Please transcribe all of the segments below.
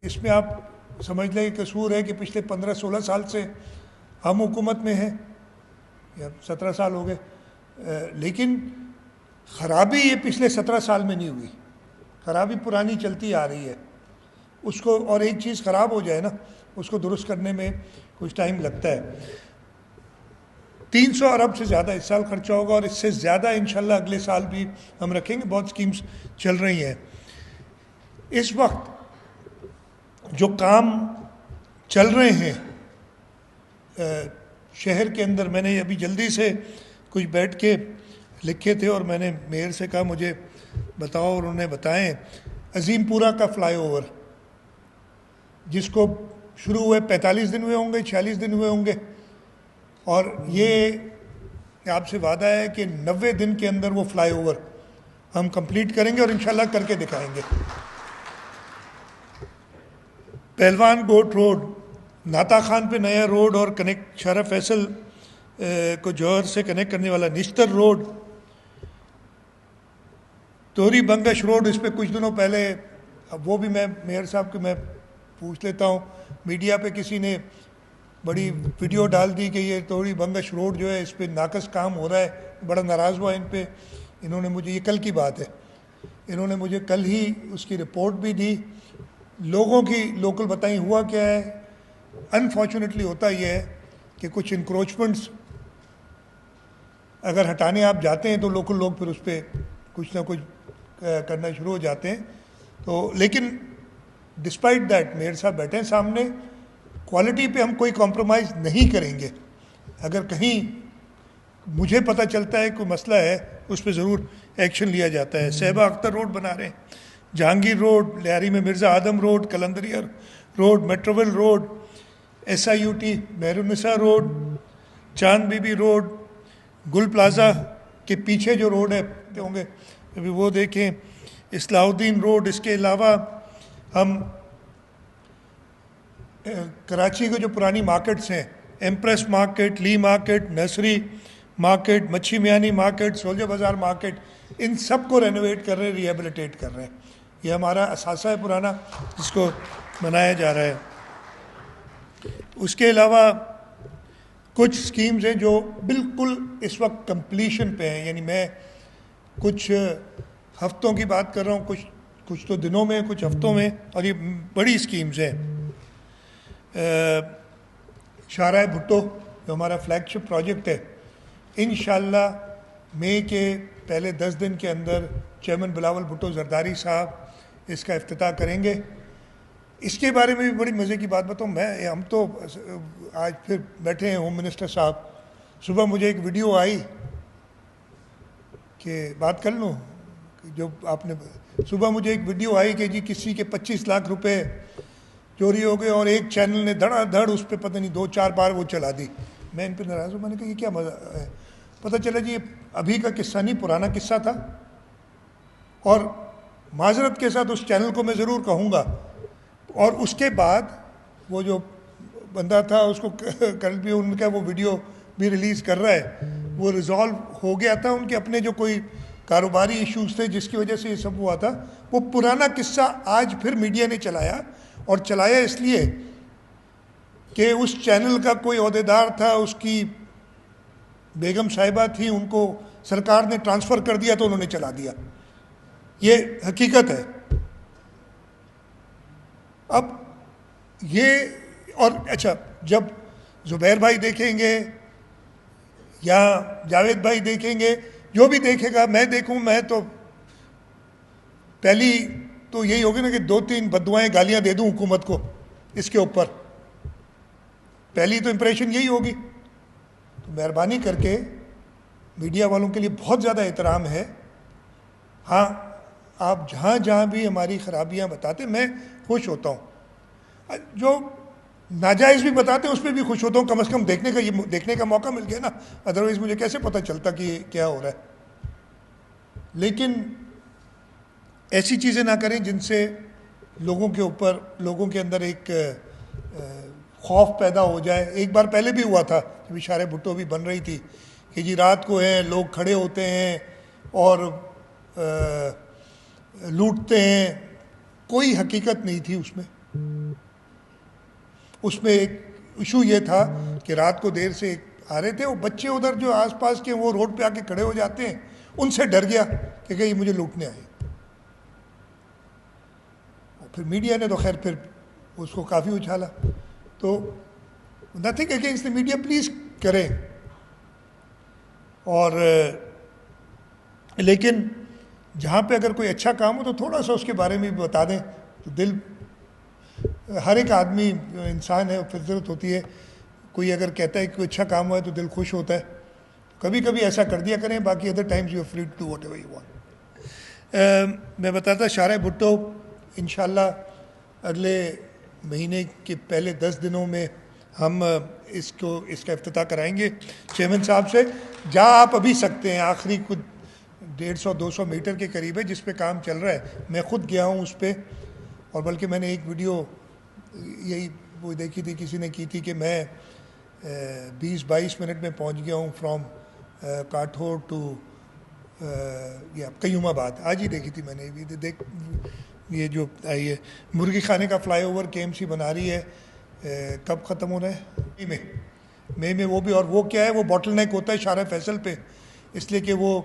اس میں آپ سمجھ لیں کہ قصور ہے کہ پچھلے 15-16 سال سے ہم حکومت میں ہیں یا 17 سال ہو گئے، لیکن خرابی یہ پچھلے 17 سال میں نہیں ہوئی، خرابی پرانی چلتی آ رہی ہے اس کو، اور ایک چیز خراب ہو جائے نا اس کو درست کرنے میں کچھ ٹائم لگتا ہے۔ 300 ارب سے زیادہ اس سال خرچہ ہوگا اور اس سے زیادہ انشاءاللہ اگلے سال بھی ہم رکھیں گے۔ بہت سکیمز چل رہی ہیں اس وقت، جو کام چل رہے ہیں شہر کے اندر۔ میں نے ابھی جلدی سے کچھ بیٹھ کے لکھے تھے اور میں نے میئر سے کہا مجھے بتاؤ، اور انہوں نے بتائیں۔ عظیم پورہ کا فلائی اوور جس کو شروع ہوئے 45 دن ہوئے ہوں گے، 46 دن ہوئے ہوں گے، اور یہ آپ سے وعدہ ہے کہ 90 دن کے اندر وہ فلائی اوور ہم کمپلیٹ کریں گے اور انشاءاللہ کر کے دکھائیں گے۔ پہلوان گوٹ روڈ، ناتا خان پہ نیا روڈ اور کنیکٹ شارع فیصل کو جوہر سے کنیکٹ کرنے والا نشتر روڈ، توری بنگش روڈ، اس پہ کچھ دنوں پہلے، اب وہ بھی میں میئر صاحب کو میں پوچھ لیتا ہوں، میڈیا پہ کسی نے بڑی ویڈیو ڈال دی کہ یہ توری بنگش روڈ جو ہے اس پہ ناقص کام ہو رہا ہے، بڑا ناراض ہوا ان پہ۔ انہوں نے مجھے، یہ کل کی بات ہے، انہوں نے مجھے کل ہی اس کی رپورٹ بھی دی، لوگوں کی لوکل بتائیں ہوا کیا ہے۔ انفارچونیٹلی ہوتا یہ ہے کہ کچھ انکروچمنٹس اگر ہٹانے آپ جاتے ہیں تو لوکل لوگ پھر اس پہ کچھ نہ کچھ کرنا شروع ہو جاتے ہیں۔ تو لیکن ڈسپائٹ دیٹ میئر صاحب بیٹھے ہیں سامنے، کوالٹی پہ ہم کوئی کمپرومائز نہیں کریں گے۔ اگر کہیں مجھے پتہ چلتا ہے کوئی مسئلہ ہے اس پہ ضرور ایکشن لیا جاتا ہے۔ صحبہ اختر روڈ بنا رہے ہیں، جہانگیر روڈ، لیاری میں Mirza Adam road, Kalandria road, Metroville road, SIUT Mehrunnisa road, Chand Bibi road, Gul plaza کے پیچھے جو روڈ ہے ہوں گے ابھی وہ دیکھیں، اصلاح الدین روڈ۔ اس کے علاوہ ہم کراچی کے جو پرانی مارکیٹس ہیں، ایمپریس مارکیٹ، لی مارکیٹ، نرسری مارکیٹ، مچھی میانی مارکیٹ، سولجر بازار مارکیٹ، ان سب کو رینوویٹ کر رہے ہیں، ریہیبلیٹیٹ کر رہے ہیں۔ یہ ہمارا اثاثہ ہے پرانا جس کو بنایا جا رہا ہے۔ اس کے علاوہ کچھ سکیمز ہیں جو بالکل اس وقت کمپلیشن پہ ہیں، یعنی میں کچھ ہفتوں کی بات کر رہا ہوں، کچھ تو دنوں میں، کچھ ہفتوں میں، اور یہ بڑی سکیمز ہیں۔ شاہراہ بھٹو جو ہمارا فلیگ شپ پروجیکٹ ہے، انشاءاللہ مئی کے پہلے 10 دن کے اندر چیئرمین بلاول بھٹو زرداری صاحب اس کا افتتاح کریں گے۔ اس کے بارے میں بھی بڑی مزے کی بات بتاؤں، ہم تو آج پھر بیٹھے ہیں ہوم منسٹر صاحب، صبح مجھے ایک ویڈیو آئی کہ بات کر لوں، جو آپ نے صبح مجھے ایک ویڈیو آئی کہ جی کسی کے 25 لاکھ روپے چوری ہو گئے اور ایک چینل نے دھڑا دھڑ اس پہ پتہ نہیں 2-4 بار وہ چلا دی۔ میں ان پہ ناراض ہوں، میں نے کہا یہ کیا مزہ ہے؟ پتہ چلا جی یہ ابھی کا قصہ نہیں، پرانا قصہ تھا، اور معذرت کے ساتھ اس چینل کو میں ضرور کہوں گا۔ اور اس کے بعد وہ جو بندہ تھا اس کو کل بھی ان کا وہ ویڈیو بھی ریلیز کر رہا ہے، وہ ریزالو ہو گیا تھا، ان کے اپنے جو کوئی کاروباری ایشوز تھے جس کی وجہ سے یہ سب ہوا تھا۔ وہ پرانا قصہ آج پھر میڈیا نے چلایا، اور چلایا اس لیے کہ اس چینل کا کوئی عہدیدار تھا، اس کی بیگم صاحبہ تھی، ان کو سرکار نے ٹرانسفر کر دیا تو انہوں نے چلا دیا۔ یہ حقیقت ہے۔ اب یہ، اور اچھا جب زبیر بھائی دیکھیں گے یا جاوید بھائی دیکھیں گے، جو بھی دیکھے گا، میں دیکھوں، میں تو پہلی تو یہی ہوگی نا کہ 2-3 بددعائیں گالیاں دے دوں حکومت کو اس کے اوپر، پہلی تو امپریشن یہی ہوگی۔ تو مہربانی کر کے میڈیا والوں کے لیے بہت زیادہ احترام ہے، ہاں آپ جہاں جہاں بھی ہماری خرابیاں بتاتے میں خوش ہوتا ہوں، جو ناجائز بھی بتاتے ہیں اس پہ بھی خوش ہوتا ہوں، کم از کم دیکھنے کا موقع مل گیا نا، ادروائز مجھے کیسے پتہ چلتا کہ کیا ہو رہا ہے۔ لیکن ایسی چیزیں نہ کریں جن سے لوگوں کے اوپر، لوگوں کے اندر ایک خوف پیدا ہو جائے۔ ایک بار پہلے بھی ہوا تھا جب شاہراہ بھٹو بھی بن رہی تھی کہ جی رات کو ہیں لوگ کھڑے ہوتے ہیں اور لوٹتے ہیں، کوئی حقیقت نہیں تھی اس میں۔ اس میں ایک ایشو یہ تھا کہ رات کو دیر سے آ رہے تھے، وہ بچے ادھر جو آس پاس کے وہ روڈ پہ آ کے کھڑے ہو جاتے ہیں، ان سے ڈر گیا کہ کہیں مجھے لوٹنے آئے. پھر میڈیا نے تو خیر پھر اس کو کافی اچھالا. تو nothing against the media, please کریں. اور لیکن جہاں پہ اگر کوئی اچھا کام ہو تو تھوڑا سا اس کے بارے میں بھی بتا دیں تو دل، ہر ایک آدمی انسان ہے، فطرت ہوتی ہے، کوئی اگر کہتا ہے کہ کوئی اچھا کام ہوا ہے تو دل خوش ہوتا ہے. کبھی کبھی ایسا کر دیا کریں، باقی other times you are free to do whatever you want. میں بتاتا شارع بھٹو انشاءاللہ اگلے مہینے کے پہلے 10 دنوں میں ہم اس کا افتتاح کرائیں گے چیئرمین صاحب سے. جہاں آپ ابھی سکتے ہیں آخری کچھ 150-200 میٹر کے قریب ہے جس پہ کام چل رہا ہے. میں خود گیا ہوں اس پہ، اور بلکہ میں نے ایک ویڈیو یہی وہ دیکھی تھی، کسی نے کی تھی کہ میں 20-22 منٹ میں پہنچ گیا ہوں فرام کاٹھور ٹو قیوم آباد. آج ہی دیکھی تھی میں نے. یہ جو آئی ہے مرغی خانے کا فلائی اوور KMC بنا رہی ہے، کب ختم ہو رہا ہے؟ مئی میں. وہ بھی، اور وہ کیا ہے، وہ باٹل نیک ہوتا ہے شارع فیصل پہ، اس لیے کہ وہ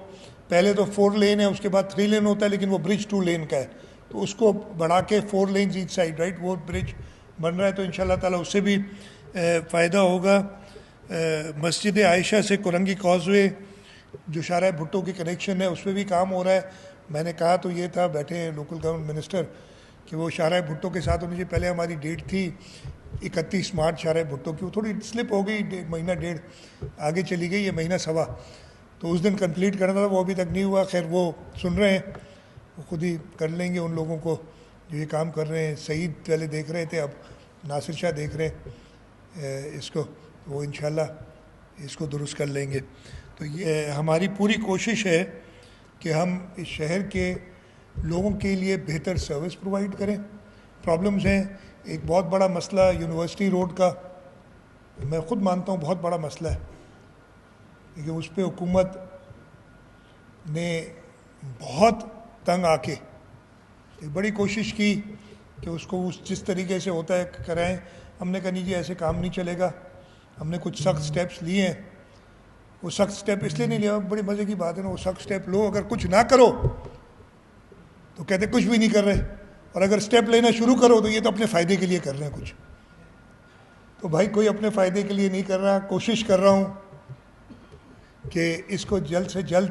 پہلے تو 4 لین ہے، اس کے بعد 3 لین ہوتا ہے، لیکن وہ برج 2 لین کا ہے، تو اس کو بڑھا کے 4 لینز ایچ سائڈ، رائٹ، وہ برج بن رہا ہے. تو انشاءاللہ تعالیٰ اس سے بھی فائدہ ہوگا. مسجد عائشہ سے کرنگی کازوے جو شارع بھٹو کی کنیکشن ہے اس پہ بھی کام ہو رہا ہے. میں نے کہا تو یہ تھا، بیٹھے ہیں لوکل گورنمنٹ منسٹر، کہ وہ شارع بھٹو کے ساتھ ہونے سے پہلے ہماری ڈیٹ تھی 31 مارچ شارع بھٹو کی، وہ تھوڑی سلپ ہو گئی، مہینہ ڈیڑھ آگے چلی گئی، یہ مہینہ سوا، تو اس دن کمپلیٹ کرنا تھا، وہ ابھی تک نہیں ہوا. خیر وہ سن رہے ہیں، وہ خود ہی کر لیں گے ان لوگوں کو جو یہ کام کر رہے ہیں. سعید پہلے دیکھ رہے تھے، اب ناصر شاہ دیکھ رہے ہیں اس کو، وہ انشاءاللہ اس کو درست کر لیں گے. تو یہ ہماری پوری کوشش ہے کہ ہم اس شہر کے لوگوں کے لیے بہتر سروس پرووائڈ کریں. پرابلمز ہیں. ایک بہت بڑا مسئلہ یونیورسٹی روڈ کا، میں خود مانتا ہوں بہت بڑا مسئلہ ہے، لیکن اس پہ حکومت نے بہت تنگ آ کے ایک بڑی کوشش کی کہ اس کو جس طریقے سے ہوتا ہے کرائیں. ہم نے کہا نہیں جی ایسے کام نہیں چلے گا. ہم نے کچھ سخت سٹیپس لیے ہیں. وہ سخت سٹیپ اس لیے نہیں لیا، بڑی مزے کی بات ہے نا، وہ سخت سٹیپ لو، اگر کچھ نہ کرو تو کہتے کچھ بھی نہیں کر رہے، اور اگر سٹیپ لینا شروع کرو تو یہ تو اپنے فائدے کے لیے کر رہے ہیں کچھ. تو بھائی کوئی اپنے فائدے کے لیے نہیں کر رہا. کوشش کر رہا ہوں کہ اس کو جلد سے جلد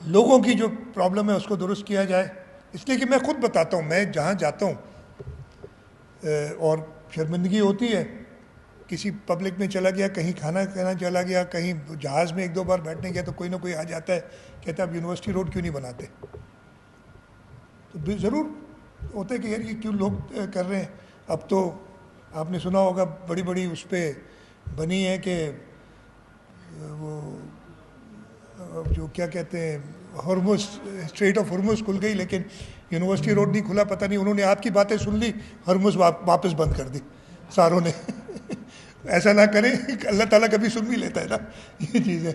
لوگوں کی جو پرابلم ہے اس کو درست کیا جائے. اس لیے کہ میں خود بتاتا ہوں، میں جہاں جاتا ہوں اور شرمندگی ہوتی ہے، کسی پبلک میں چلا گیا، کہیں کھانا کھانا چلا گیا، کہیں جہاز میں 1-2 بار بیٹھنے گیا، تو کوئی نہ کوئی آ جاتا ہے کہتا ہے اب یونیورسٹی روڈ کیوں نہیں بناتے. تو ضرور ہوتا ہے کہ یار یہ کیوں لوگ کر رہے ہیں. اب تو آپ نے سنا ہوگا بڑی بڑی اس پہ بنی ہے کہ وہ جو کیا کہتے ہیں ہرمز، اسٹریٹ آف ہرمز کھل گئی، لیکن یونیورسٹی روڈ نہیں کھلا. پتہ نہیں انہوں نے آپ کی باتیں سن لی، ہرمز واپس بند کر دی ساروں نے. ایسا نہ کریں، اللہ تعالیٰ کبھی سن بھی لیتا ہے نا یہ چیزیں.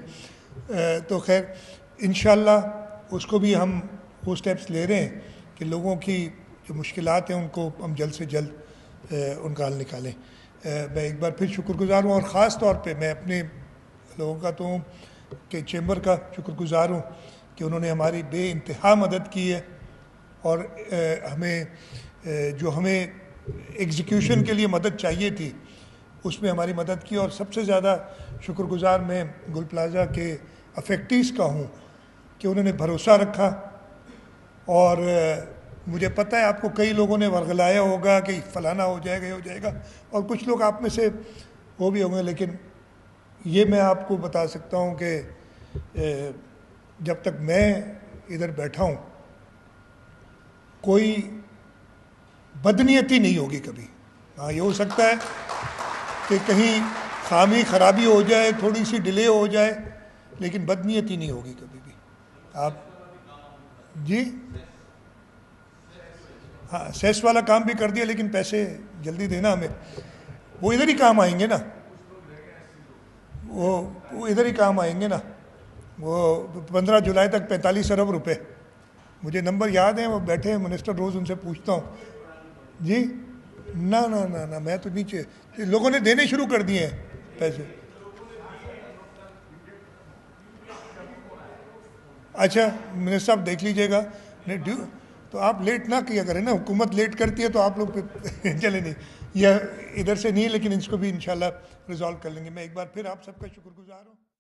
تو خیر انشاءاللہ اس کو بھی ہم وہ سٹیپس لے رہے ہیں کہ لوگوں کی جو مشکلات ہیں ان کو ہم جلد سے جلد ان کا حل نکالیں. میں ایک بار پھر شکر گزار ہوں، اور خاص طور پہ میں اپنے لوگوں کا تو ہوں کہ چیمبر کا شکر گزار ہوں کہ انہوں نے ہماری بے انتہا مدد کی ہے، اور ہمیں جو ہمیں ایگزیکیوشن کے لیے مدد چاہیے تھی اس میں ہماری مدد کی. اور سب سے زیادہ شکر گزار میں گل پلازا کے افیکٹیز کا ہوں کہ انہوں نے بھروسہ رکھا. اور مجھے پتہ ہے آپ کو کئی لوگوں نے ورغلایا ہوگا کہ فلانا ہو جائے گا، یہ ہو جائے گا، اور کچھ لوگ آپ میں سے وہ بھی ہوں گے، لیکن یہ میں آپ کو بتا سکتا ہوں کہ جب تک میں ادھر بیٹھا ہوں کوئی بدنیتی نہیں ہوگی کبھی. ہاں یہ ہو سکتا ہے کہ کہیں خامی خرابی ہو جائے، تھوڑی سی ڈیلے ہو جائے، لیکن بدنیتی نہیں ہوگی کبھی بھی. آپ جی ہاں سیس والا کام بھی کر دیا، لیکن پیسے جلدی دینا ہمیں. وہ ادھر ہی کام آئیں گے نا، وہ ادھر ہی کام آئیں گے نا. وہ 15 جولائی تک 45 ارب روپے، مجھے نمبر یاد ہیں، وہ بیٹھے ہیں منسٹر، روز ان سے پوچھتا ہوں. جی نہ میں تو نیچے لوگوں نے دینے شروع کر دیے ہیں پیسے. اچھا منسٹر صاحب دیکھ لیجیے گا تو آپ لیٹ نہ کیا کریں نا, حکومت لیٹ کرتی ہے تو آپ لوگ چلے نہیں, یہ ادھر سے نہیں, لیکن اس کو بھی انشاءاللہ ریزالو کر لیں گے. میں ایک بار پھر آپ سب کا شکر گزار ہوں.